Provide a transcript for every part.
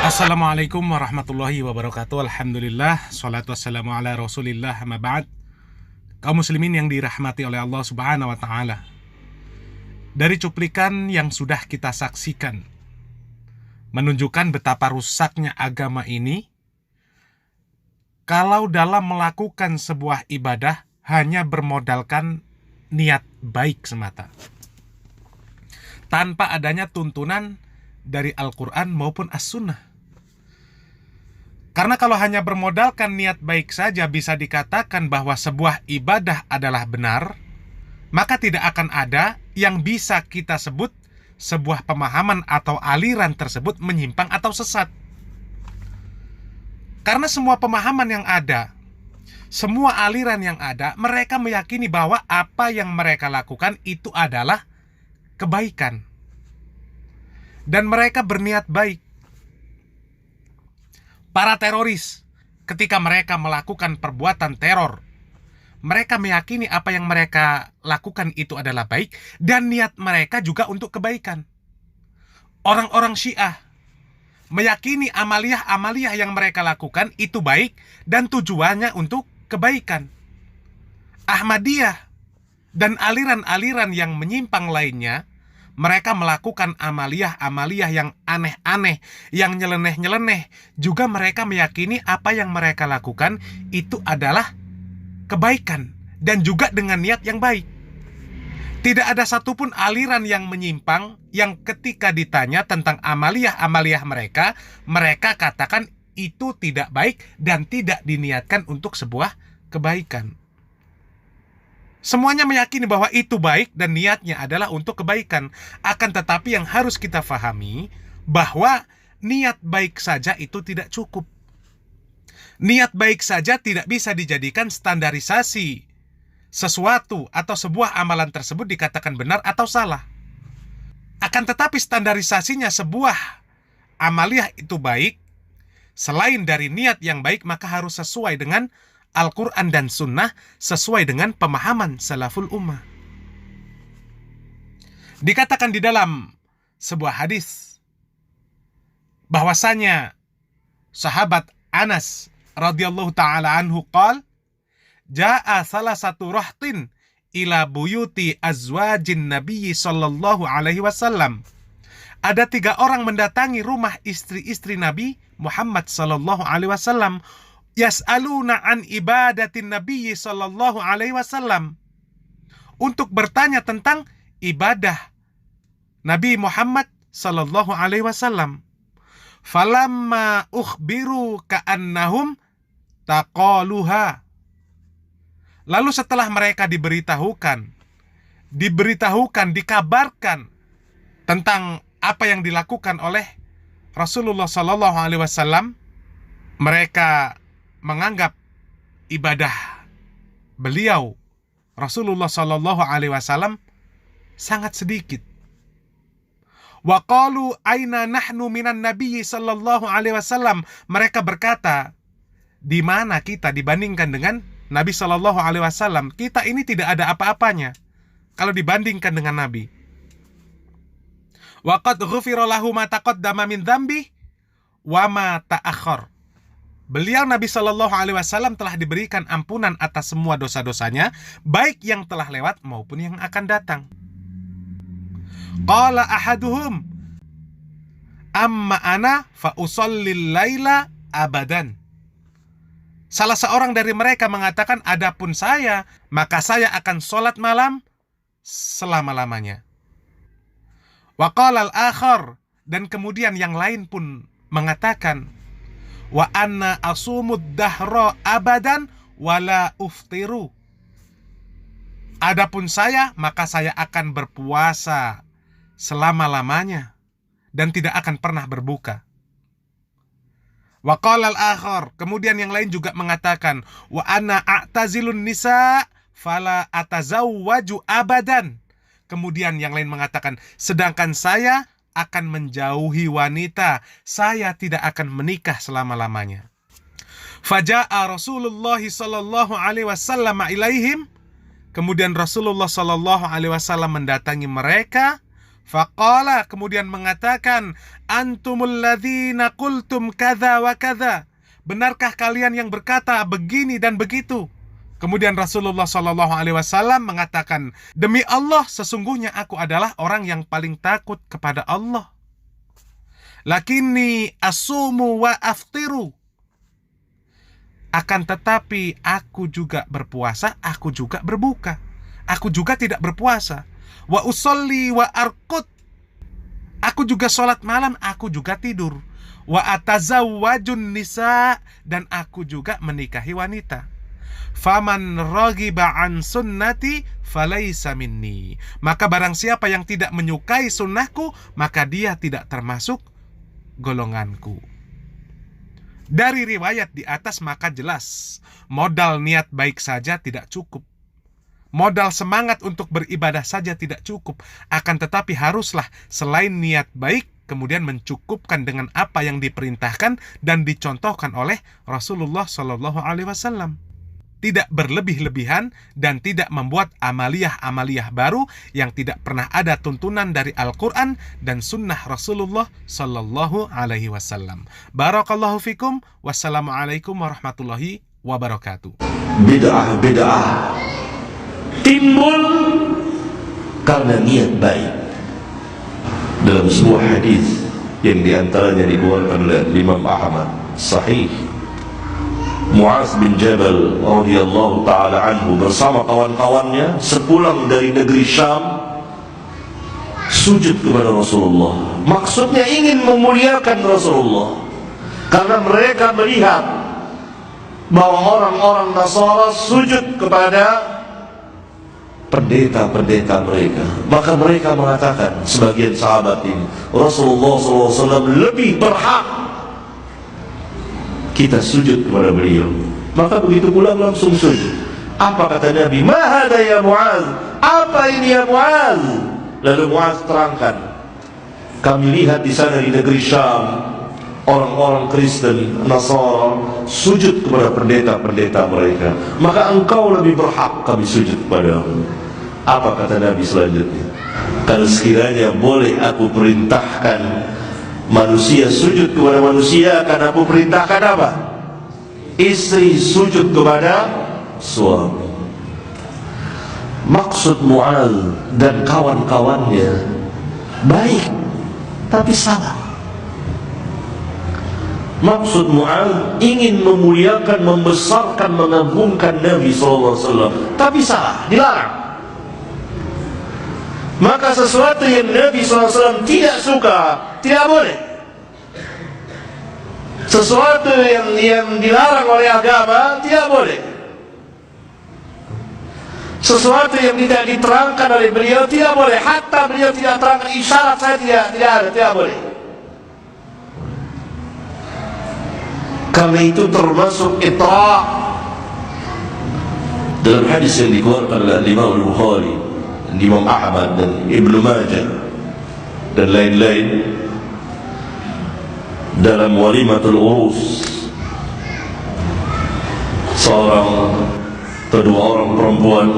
Assalamualaikum warahmatullahi wabarakatuh. Alhamdulillah, salatu wassalamu ala rasulillah, amma ba'd. Kaum muslimin yang dirahmati oleh Allah subhanahu wa ta'ala, dari cuplikan yang sudah kita saksikan menunjukkan betapa rusaknya agama ini kalau dalam melakukan sebuah ibadah hanya bermodalkan niat baik semata, tanpa adanya tuntunan dari Al-Quran maupun As-Sunnah. Karena kalau hanya bermodalkan niat baik saja bisa dikatakan bahwa sebuah ibadah adalah benar, maka tidak akan ada yang bisa kita sebut sebuah pemahaman atau aliran tersebut menyimpang atau sesat. Karena semua pemahaman yang ada, semua aliran yang ada, mereka meyakini bahwa apa yang mereka lakukan itu adalah kebaikan. Dan mereka berniat baik. Para teroris, ketika mereka melakukan perbuatan teror, mereka meyakini apa yang mereka lakukan itu adalah baik, dan niat mereka juga untuk kebaikan. Orang-orang Syiah meyakini amaliyah-amaliyah yang mereka lakukan itu baik, dan tujuannya untuk kebaikan. Ahmadiyah dan aliran-aliran yang menyimpang lainnya, mereka melakukan amaliyah-amaliyah yang aneh-aneh, yang nyeleneh-nyeleneh. Juga mereka meyakini apa yang mereka lakukan itu adalah kebaikan, dan juga dengan niat yang baik. Tidak ada satupun aliran yang menyimpang yang ketika ditanya tentang amaliyah-amaliyah mereka, mereka katakan itu tidak baik dan tidak diniatkan untuk sebuah kebaikan. Semuanya meyakini bahwa itu baik dan niatnya adalah untuk kebaikan. Akan tetapi yang harus kita fahami bahwa niat baik saja itu tidak cukup. Niat baik saja tidak bisa dijadikan standarisasi sesuatu atau sebuah amalan tersebut dikatakan benar atau salah. Akan tetapi standarisasinya sebuah amaliyah itu baik, selain dari niat yang baik, maka harus sesuai dengan Al-Quran dan Sunnah, sesuai dengan pemahaman salaful ummah. Dikatakan di dalam sebuah hadis bahwasanya sahabat Anas radhiyallahu ta'ala anhu qala, ja'a salah satu rahtin ila buyuti azwajin nabiyyi sallallahu alaihi wasallam. Ada 3 orang mendatangi rumah istri-istri Nabi Muhammad sallallahu alaihi wasallam, yas'aluna an ibadatin nabiyyi sallallahu alaihi wasallam, untuk bertanya tentang ibadah Nabi Muhammad sallallahu alaihi wasallam. Falamma ukhbiru ka'annahum taqaluha. Lalu setelah mereka dikabarkan tentang apa yang dilakukan oleh Rasulullah sallallahu alaihi wasallam, mereka menganggap ibadah beliau Rasulullah sallallahu alaihi wasallam sangat sedikit. Wa qalu aina nahnu minan nabiyyi sallallahu alaihi wasallam. Mereka berkata, di mana kita dibandingkan dengan Nabi sallallahu alaihi wasallam? Kita ini tidak ada apa-apanya kalau dibandingkan dengan Nabi. Wa qad ghufira lahu ma taqaddama min dzambi wa ma ta'akhkhar. Beliau Nabi Shallallahu Alaihi Wasallam telah diberikan ampunan atas semua dosa-dosanya, baik yang telah lewat maupun yang akan datang. Qala ahaduhum, amma ana fa usallil laila abadan. Salah seorang dari mereka mengatakan, adapun saya, maka saya akan sholat malam selama-lamanya. Wa qala al-akhar, dan kemudian yang lain pun mengatakan, wa anna asumud dahra abadan wala uftiru. Adapun saya, maka saya akan berpuasa selama-lamanya dan tidak akan pernah berbuka. Wa qala al-akhar, kemudian yang lain juga mengatakan, wa anna a'tazilun nisa fala atazawwaju abadan. Kemudian yang lain mengatakan, sedangkan saya akan menjauhi wanita, saya tidak akan menikah selama-lamanya. Faja'a Rasulullah sallallahu alaihi wasallam ilaihim. Kemudian Rasulullah sallallahu alaihi wasallam mendatangi mereka. Faqala, kemudian mengatakan, antumul ladzina qultum kadza wa kadza. Benarkah kalian yang berkata begini dan begitu? Kemudian Rasulullah SAW mengatakan, demi Allah, sesungguhnya aku adalah orang yang paling takut kepada Allah. Lakinni asumu wa aftiru. Akan tetapi aku juga berpuasa, aku juga berbuka. Aku juga tidak berpuasa. Wa usolli wa arqud. Aku juga sholat malam, aku juga tidur. Wa atazawwajun nisa, dan aku juga menikahi wanita. Faman raghiba an sunnati falaysa minni. Maka barang siapa yang tidak menyukai sunnahku, maka dia tidak termasuk golonganku. Dari riwayat di atas maka jelas, modal niat baik saja tidak cukup. Modal semangat untuk beribadah saja tidak cukup. Akan tetapi haruslah selain niat baik, kemudian mencukupkan dengan apa yang diperintahkan dan dicontohkan oleh Rasulullah SAW. Tidak berlebih-lebihan dan tidak membuat amaliyah-amaliyah baru yang tidak pernah ada tuntunan dari Al-Quran dan Sunnah Rasulullah SAW. Barakallahu fikum. Wassalamualaikum warahmatullahi wabarakatuh. Bid'ah timbul karena niat baik. Dalam sebuah hadis yang diantaranya dikeluarkan oleh Imam Ahmad sahih, Muaz bin Jabal radhiyallahu taala anhu bersama kawan-kawannya sepulang dari negeri Syam sujud kepada Rasulullah. Maksudnya ingin memuliakan Rasulullah karena mereka melihat bahwa orang-orang Nasara sujud kepada pendeta-pendeta mereka. Maka mereka mengatakan, sebagian sahabat ini, Rasulullah SAW lebih berhak kita sujud kepada beliau. Maka begitu pulang langsung sujud. Apa kata Nabi? Ma hada ya Muaz? Apa ini ya Muaz? Lalu Muaz terangkan, kami lihat di sana di negeri Syam, orang-orang Kristen, Nasara sujud kepada pendeta-pendeta mereka. Maka engkau lebih berhak kami sujud kepadamu. Apa kata Nabi selanjutnya? Kalau sekiranya boleh aku perintahkan manusia sujud kepada manusia, akan aku perintahkan apa? Istri sujud kepada suami. Maksud Mu'adz dan kawan-kawannya baik, tapi salah. Maksud Mu'adz ingin memuliakan, membesarkan, mengagungkan Nabi SAW, tapi salah, dilarang. Maka sesuatu yang Nabi SAW tidak suka, tidak boleh. Sesuatu yang dilarang oleh agama, tidak boleh. Sesuatu yang tidak diterangkan oleh beliau, tidak boleh. Hatta beliau tidak terangkan, isyarat saya tidak ada, tidak boleh. Karena itu termasuk itra'. Dalam hadis yang dikeluarkan oleh Imam Al-Bukhari, Imam Ahmad dan Ibnu Majah dan lain-lain, dalam walimatul urus, seorang atau dua orang perempuan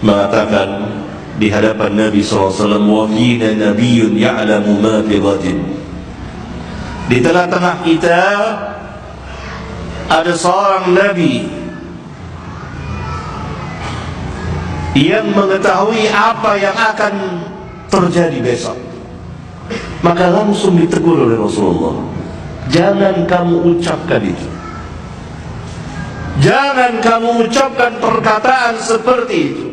mengatakan di hadapan Nabi SAW, wa fina nabiyyun ya'lamu ma fi ghadin. Di tengah-tengah kita ada seorang nabi yang mengetahui apa yang akan terjadi besok. Maka langsung ditegur oleh Rasulullah, jangan kamu ucapkan itu. Jangan kamu ucapkan perkataan seperti itu,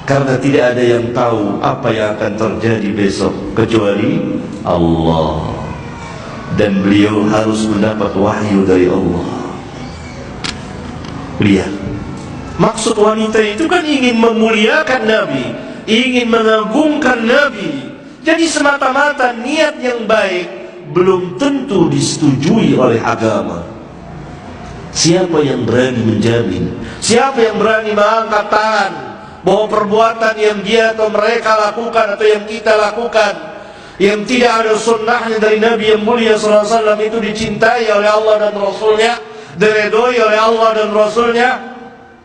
karena tidak ada yang tahu apa yang akan terjadi besok kecuali Allah, dan beliau harus mendapat wahyu dari Allah. Lihat, maksud wanita itu kan ingin memuliakan Nabi, ingin mengagungkan Nabi. Jadi semata-mata niat yang baik belum tentu disetujui oleh agama. Siapa yang berani menjamin? Siapa yang berani mengangkat tangan bahwa perbuatan yang dia atau mereka lakukan atau yang kita lakukan, yang tidak ada sunnahnya dari Nabi yang mulia SAW, itu dicintai oleh Allah dan Rasulnya, diredoi oleh Allah dan Rasulnya?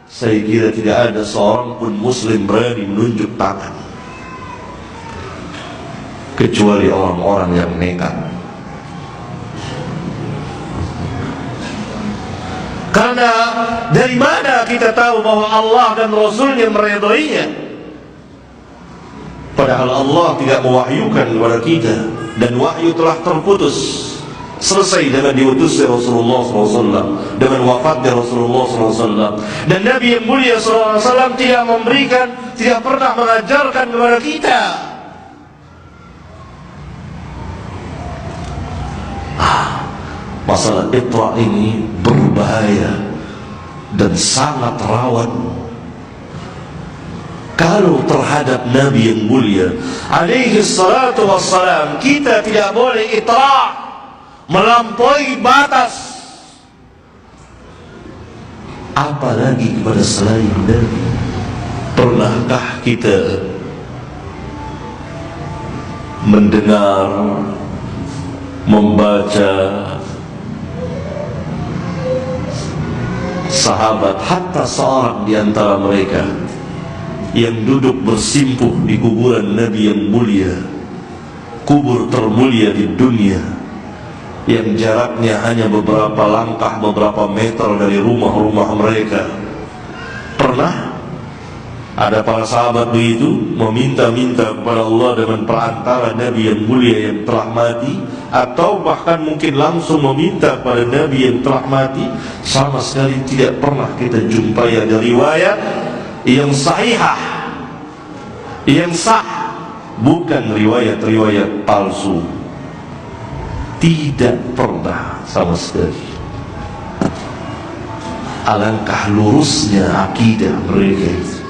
Saya kira tidak ada seorang pun muslim berani menunjuk tangan. kecuali orang-orang yang nekat. Karena dari mana kita tahu bahwa Allah dan Rasulnya meridainya? Padahal Allah tidak mewahyukan kepada kita, dan wahyu telah terputus. Selesai dengan diutusnya Rasulullah SAW, dengan wafatnya Rasulullah SAW. Dan Nabi yang mulia SAW tidak memberikan, tidak pernah mengajarkan kepada kita. Masalah Iqra ini berbahaya dan sangat rawan. Kalau terhadap Nabi yang mulia alaihi salatu wassalam kita tidak boleh Iqra, melampaui batas, apalagi kepada selain Nabi. Pernahkah kita mendengar, membaca sahabat, hatta seorang di antara mereka yang duduk bersimpuh di kuburan Nabi yang mulia, kubur termulia di dunia, yang jaraknya hanya beberapa langkah, beberapa meter dari rumah-rumah mereka? Pernah ada para sahabat begitu meminta-minta kepada Allah dengan perantara Nabi yang mulia yang telah mati, atau bahkan mungkin langsung meminta kepada Nabi yang telah mati? Sama sekali tidak pernah kita jumpai ada riwayat yang sahihah, yang sah, bukan riwayat-riwayat palsu. Tidak pernah sama sekali. Alangkah lurusnya akidah mereka itu.